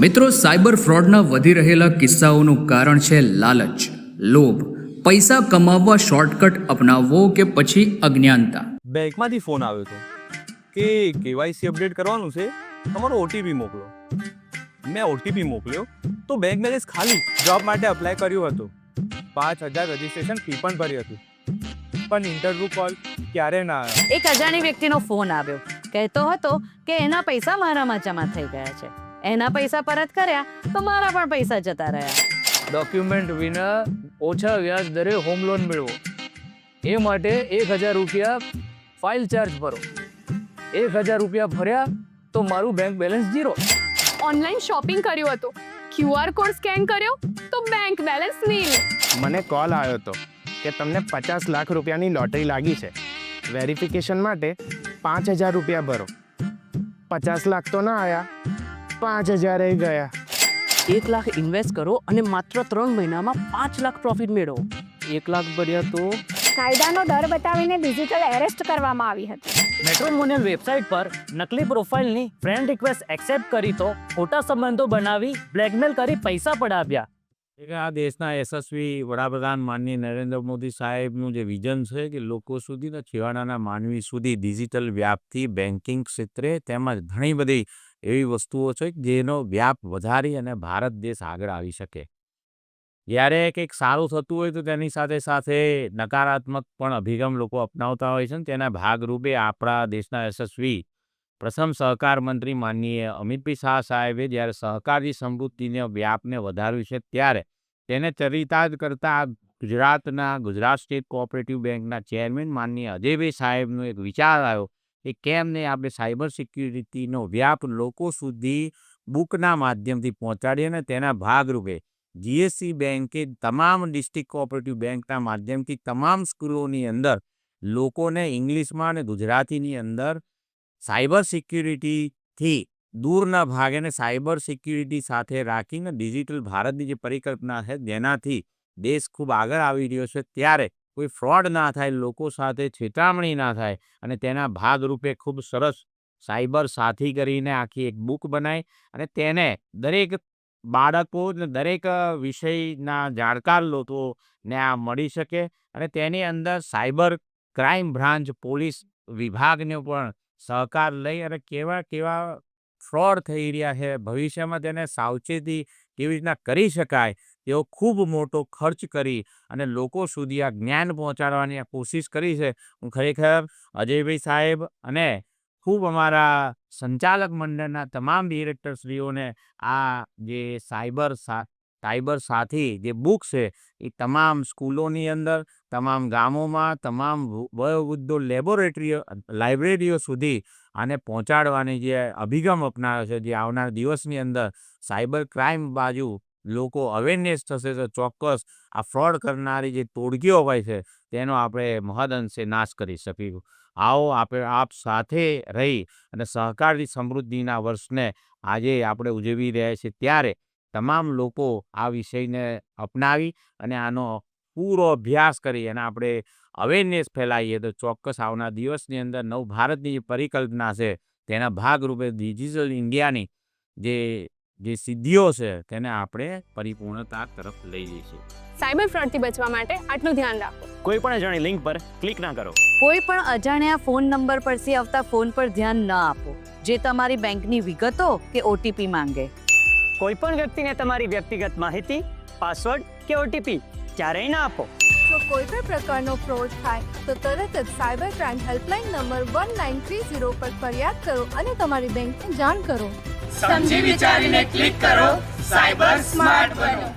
મિત્રો, સાયબર ફ્રોડના વધી રહેલા કિસ્સાઓનું કારણ છે લાલચ, લોભ, પૈસા કમાવવા શોર્ટકટ અપનાવવો કે પછી અજ્ઞાનતા. બેંકમાંથી ફોન આવ્યો હતો કે કેવાયસી અપડેટ કરવાનું છે, તમારો ઓટીપી મોકલો. મેં ઓટીપી મોકલ્યો તો બેંક બેલેન્સ ખાલી. જોબ માટે અપ્લાય કર્યું હતું, 5,000 રજીસ્ટ્રેશન ફી પણ ભરી હતી, પણ ઇન્ટરવ્યુ કોલ ક્યારે ના આવ્યો. એક અજાણી વ્યક્તિનો ફોન આવ્યો, કહેતો હતો કે એના પૈસા મારામાં જમા થઈ ગયા છે. એના પૈસા પરત કર્યા તો મારા પણ પૈસા જતા રહ્યા. ડોક્યુમેન્ટ વિના ઓછા વ્યાજ દરે હોમ લોન મેળવો. એ માટે 1,000 રૂપિયા ફાઇલ ચાર્જ ભરો. 1,000 રૂપિયા ભર્યા તો મારું બેંક બેલેન્સ 0. ઓનલાઈન શોપિંગ કર્યું હતું, QR કોડ સ્કેન કર્યો તો બેંક બેલેન્સ નીલ. મને કોલ આવ્યો હતો કે તમને 50 લાખ રૂપિયાની લોટરી લાગી છે. વેરિફિકેશન માટે 5,000 રૂપિયા ભરો. 50 લાખ તો ના આવ્યા, 5,000 એ ગયા. 1 લાખ ઇન્વેસ્ટ કરો અને માત્ર 3 મહિનામાં 5 લાખ પ્રોફિટ મેળવો. 1 લાખ ભર્યા તો કાયદાનો ડર બતાવીને ડિજિટલ એરેસ્ટ કરવામાં આવી હતી. મેટ્રોમોનિયલ વેબસાઇટ પર નકલી પ્રોફાઇલની ફ્રેન્ડ રિક્વેસ્ટ એક્સેપ્ટ કરી તો ખોટા સંબંધો બનાવી બ્લેકમેલ કરી પૈસા પડાવ્યા. આ દેશના યશસ્વી વડાપ્રધાન માનનીય નરેન્દ્ર મોદી સાહેબનું જે વિઝન છે કે લોકો સુધી છેવાડાના માનવી સુધી ડિજિટલ વ્યાપથી બેન્કિંગ ક્ષેત્રે તેમજ ઘણી બધી એવી વસ્તુઓ છે જેનો વ્યાપ વધારી અને ભારત દેશ આગળ આવી શકે. જ્યારે કંઈક સારું થતું હોય તો તેની સાથે સાથે નકારાત્મક પણ અભિગમ લોકો અપનાવતા હોય છે. તેના ભાગરૂપે આપણા દેશના યશસ્વી પ્રથમ સહકાર મંત્રી માનનીય અમિતભાઈ શાહ સાહેબે જ્યારે સહકારી સમૃદ્ધિને વ્યાપને વધાર્યું છે, ત્યારે તેને ચરિતાર્થ કરતા ગુજરાત સ્ટેટ કોઓપરેટિવ બેંકના ચેરમેન માનનીય અજયભાઈ સાહેબનો એક વિચાર આવ્યો કે કેમ નહીં આપણે સાયબર સિક્યુરિટીનો વ્યાપ લોકો સુધી બુકના માધ્યમથી પહોંચાડીએ. અને તેના ભાગરૂપે જીએસસી બેંકે તમામ ડિસ્ટ્રિક્ટ કોઓપરેટિવ બેંકના માધ્યમથી તમામ સ્કૂલોની અંદર લોકોને ઇંગ્લિશમાં અને ગુજરાતીની અંદર સાયબર સિક્યુરિટીથી દૂરના ભાગેને સાયબર સિક્યુરિટી સાથે રાખીને ડિજિટલ ભારતની જે પરિકલ્પના છે જેનાથી દેશ ખૂબ આગળ આવી રહ્યો છે, ત્યારે કોઈ ફ્રોડ ના થાય, લોકો સાથે છેતરામણી ના થાય અને તેના ભાગરૂપે ખૂબ સરસ સાયબર સાથી કરીને આખી એક બુક બનાવી અને તેને દરેક બાળકો ને દરેક વિષયના જાણકાર લોકોને આ મળી શકે. અને તેની અંદર સાયબર ક્રાઇમ બ્રાન્ચ પોલીસ વિભાગને પણ સહકાર લઈ અને કેવા ફ્રોડ થઈ રહ્યા છે, ભવિષ્યમાં તેને સાવચેતી કેવી રીતના કરી શકાય તેઓ ખૂબ મોટો ખર્ચ કરી અને લોકો સુધી આ જ્ઞાન પહોંચાડવાની આ કોશિશ કરી છે. હું ખરેખર અજયભાઈ સાહેબ અને ખૂબ અમારા સંચાલક મંડળના તમામ ડિરેક્ટરશ્રીઓને આ જે સાયબર સાથી જે બુક છે એ તમામ સ્કૂલોની અંદર, તમામ ગામોમાં, તમામ વયોવૃદ્ધો લાઇબ્રેરીઓ સુધી આને પહોંચાડવાની જે અભિગમ અપનાવ્યો છે, જે આવનાર દિવસની અંદર સાયબર ક્રાઇમ બાજુ લોકો અવેરનેસ થશે તો ચોક્કસ આ ફ્રોડ કરનારી જે તોડકીઓ હોય છે તેનો આપણે મહદઅંશે નાશ કરી શકીશું. આવો આપણે આપ સાથે રહી અને સહકારી સમૃદ્ધિના વર્ષને આજે આપણે ઉજવી રહ્યા છીએ, ત્યારે તમામ લોકો આ વિષયને અપનાવી અને આનો પૂરો અભ્યાસ કરી અને આપણે અવેરનેસ ફેલાવીએ તો ચોક્કસ આવનાર દિવસની અંદર નવ ભારતની જે પરિકલ્પના છે તેના ભાગરૂપે ડિજિટલ ઇન્ડિયાની જે સિદ્ધિઓ છે તેને આપણે પરિપૂર્ણતા તરફ લઈ જઈશું. સાયબર ફ્રોડથી બચવા માટે આટલું ધ્યાન રાખો. કોઈ પણ અજાણી લિંક પર ક્લિક ના કરો. કોઈ પણ અજાણ્યા ફોન નંબર પરથી આવતા ફોન પર ધ્યાન ન આપો જે તમારી બેંકની વિગતો કે ઓટીપી માંગે. કોઈ પણ વ્યક્તિને તમારી વ્યક્તિગત માહિતી, પાસવર્ડ કે ઓટીપી ક્યારેય ના આપો. જો કોઈ પણ પ્રકારનો ફ્રોડ થાય તો તરત જ સાયબર ક્રાઇમ હેલ્પલાઇન નંબર 1930 પર ફરિયાદ કરો અને તમારી બેંકને જાણ કરો. સમજી વિચારીને ક્લિક કરો. સાયબર સ્માર્ટ બનો.